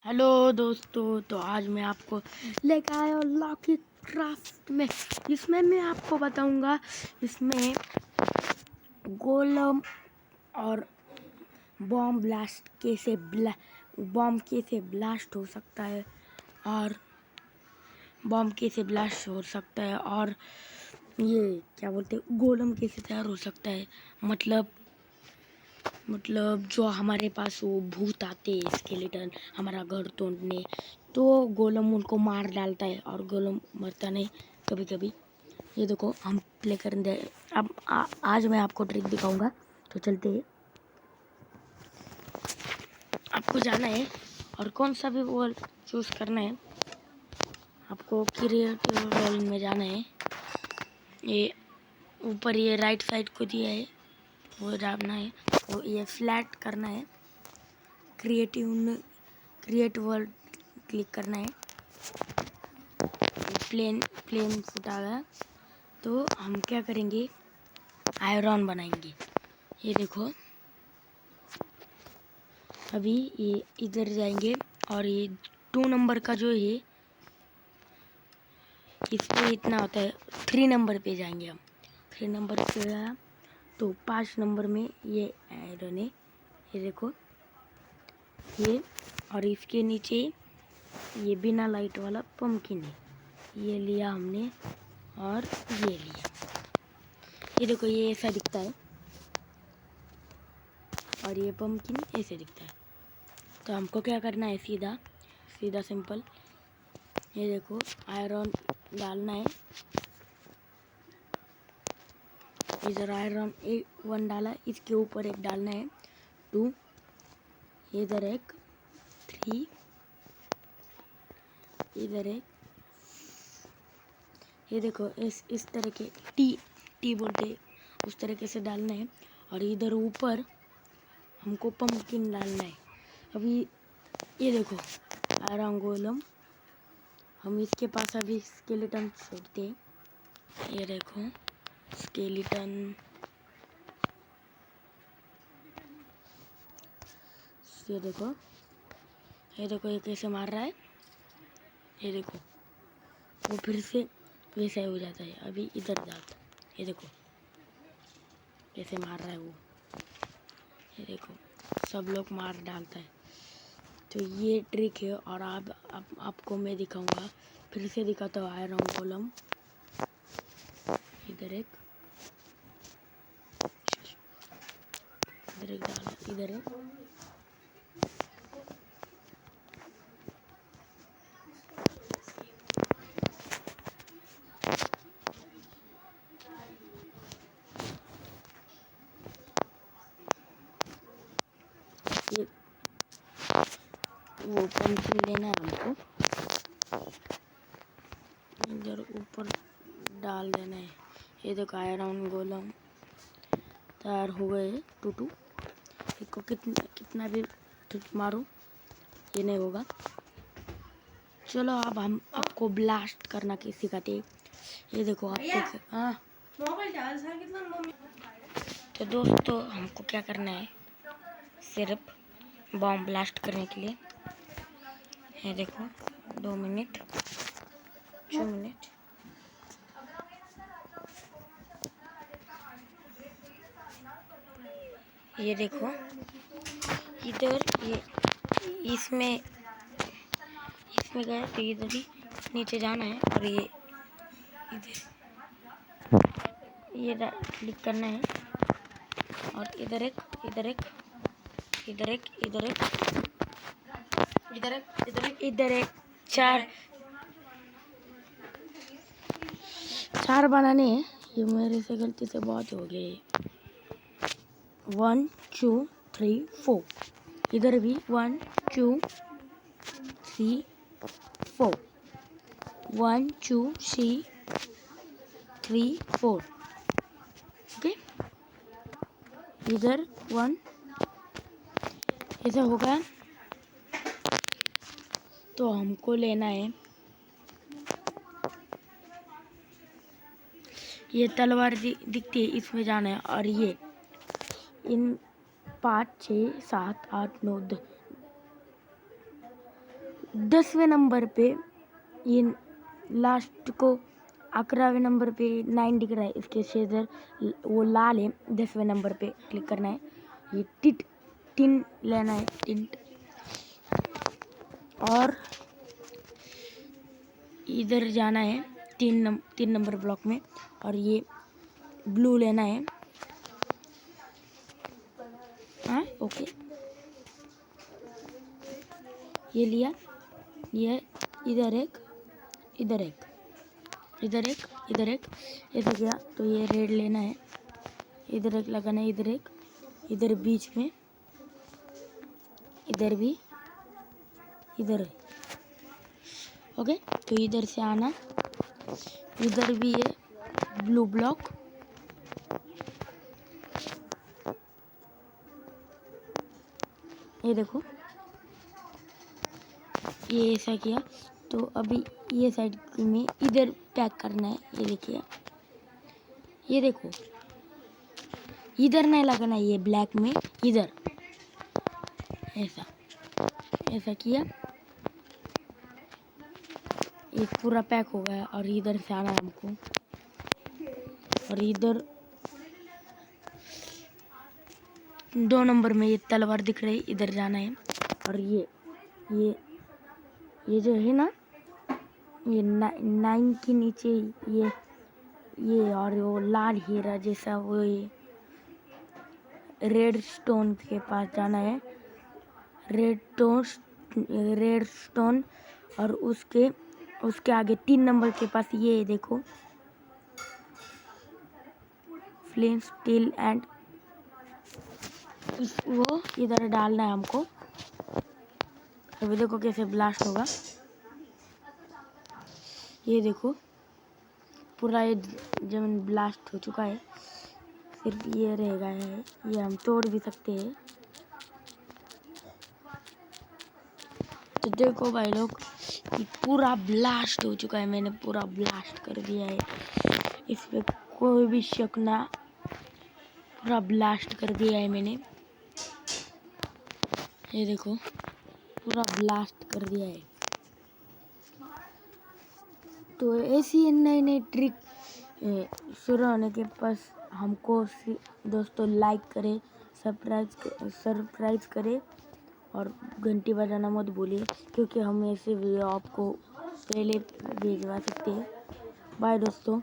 Hello दोस्तों, तो आज मैं आपको लेकर आया हूँ लॉकी क्राफ्ट में। इसमें मैं आपको बताऊंगा इसमें गोलम और बॉम्ब कैसे ब्लास्ट हो सकता है और बॉम्ब कैसे ब्लास्ट हो सकता है और ये क्या बोलते हैं गोलम कैसे तैयार हो सकता है। मतलब जो हमारे पास वो भूत आते हैं स्केलेटन हमारा घर तोड़ने, तो गोलम उनको मार डालता है और गोलम मरता नहीं कभी कभी। ये देखो हम प्ले कर दे। अब आज मैं आपको ट्रिक दिखाऊंगा, तो चलते हैं। आपको जाना है और कौन सा भी वर्ल्ड चूज करना है। आपको क्रिएटिव वर्ल्ड में जाना है। ये ऊपर ये राइट साइड को दिया है, वो डालना है। वो ये फ्लैट करना है, क्रिएट वर्ल्ड क्लिक करना है। प्लेन फुट आ गया, तो हम क्या करेंगे, आयरन बनाएंगे। ये देखो अभी ये इधर जाएंगे और ये 2 नंबर का जो है इस पे इतना होता है। 3 नंबर पे जाएंगे हम। 3 नंबर पे गया तो 5 नंबर में ये आयरन है। ये देखो ये, और इसके नीचे ये बिना लाइट वाला पंपकिन है। ये लिया हमने और ये लिया। ये देखो ये ऐसा दिखता है और ये पंपकिन ऐसे दिखता है। तो हमको क्या करना है, सीधा सीधा सिंपल। ये देखो आयरन डालना है। इधर आयरन 1 डाला, इसके ऊपर एक डालना है 2, इधर एक 3, इधर एक। ये देखो इस तरह के टी बोलते उस तरीके से डालना है। और इधर ऊपर हमको पंपकिन डालना है। अभी ये देखो आयरन गोलम, हम इसके पास अभी स्केलेटन छोड़ते हैं। ये देखो स्केलेटन, ये देखो ये कैसे मार रहा है। ये देखो वो फिर से वैसा ही हो जाता है। अभी इधर जाता, ये देखो कैसे मार रहा है वो। ये देखो सब लोग मार डालता है। तो ये ट्रिक है। और आपको मैं दिखाऊंगा, फिर से दिखाता हूँ आयरन गोलम। इधर एक डाला, इधर एक। ये वो पेंसिल लेना है हमको, इधर ऊपर डाल देना है। ये देखो आयरन गोलम तैयार हो गए 2 इसको कितना भी मारो ये नहीं होगा। चलो अब हम आपको ब्लास्ट करना कैसे सिखाते हैं। ये देखो आपको हाँ तो दोस्तों हमको क्या करना है, सिर्फ बॉम्ब ब्लास्ट करने के लिए। ये देखो 2 मिनट 2 मिनट। ये देखो इधर ये इसमें गए तो इधर ही नीचे जाना है और ये इधर ये क्लिक करना है। और इधर एक इधर एक इधर एक इधर एक इधर एक इधर एक इधर एक 4 बनाने हैं। ये मेरे से गलती से बहुत हो गए। 1 2 3 4, इधर भी 1 2 3 4, 1 2 3 4। ओके इधर 1 ऐसा होगा। तो हमको लेना है ये तलवार दिखती है, इसमें जाना है। और ये इन 5 6 7 8 9 10 10वें नंबर पे ये लास्ट को 11वें नंबर पे 9 दिख रहा है, इसके शेजर वो लाल है। 10वें नंबर पे क्लिक करना है, ये टिन लेना है, टिंट। और इधर जाना है 3 नंबर ब्लॉक में, और ये ब्लू लेना है। हाँ ओके, ये लिया। ये इधर एक, इधर एक, इधर एक, इधर एक, ऐसे किया। तो ये रेड लेना है, इधर एक लगाना है, इधर एक, इधर बीच में, इधर भी, इधर है। ओके, तो इधर से आना, इधर भी है ब्लू ब्लॉक, ये देखो, ये ऐसा किया। तो अभी ये साइड में इधर पैक करना है, ये देखिए, ये देखो, इधर नहीं लगाना है, ये ब्लैक में, इधर ऐसा ऐसा किया। ये पूरा पैक हो गया, और इधर से आना है हमको, और इधर 2 नंबर में ये तलवार दिख रही है, इधर जाना है। और ये जो है ना, ये 9 के नीचे ये और वो लाल हीरा जैसा, वो ये रेड स्टोन के पास जाना है। रेड स्टोन, और उसके आगे 3 नंबर के पास ये देखो, फ्लेम स्टील एंड, वो इधर डालना है हमको। अभी देखो कैसे ब्लास्ट होगा, ये देखो पूरा ये जमीन ब्लास्ट हो चुका है। सिर्फ ये रहेगा है, ये हम तोड़ भी सकते हैं। तो देखो भाई लोग, ये पूरा ब्लास्ट हो चुका है, मैंने पूरा ब्लास्ट कर दिया है, इस पे कोई भी शक ना, पूरा ब्लास्ट कर दिया है मैंने। ये देखो पूरा ब्लास्ट कर दिया है। तो ऐसी नई नई ट्रिक शुरू होने के पास हमको दोस्तों लाइक करें, सरप्राइज करें, और घंटी बजाना मत भूलिए, क्योंकि हम ऐसे वीडियो आपको पहले भेजवा सकते हैं। बाय दोस्तों।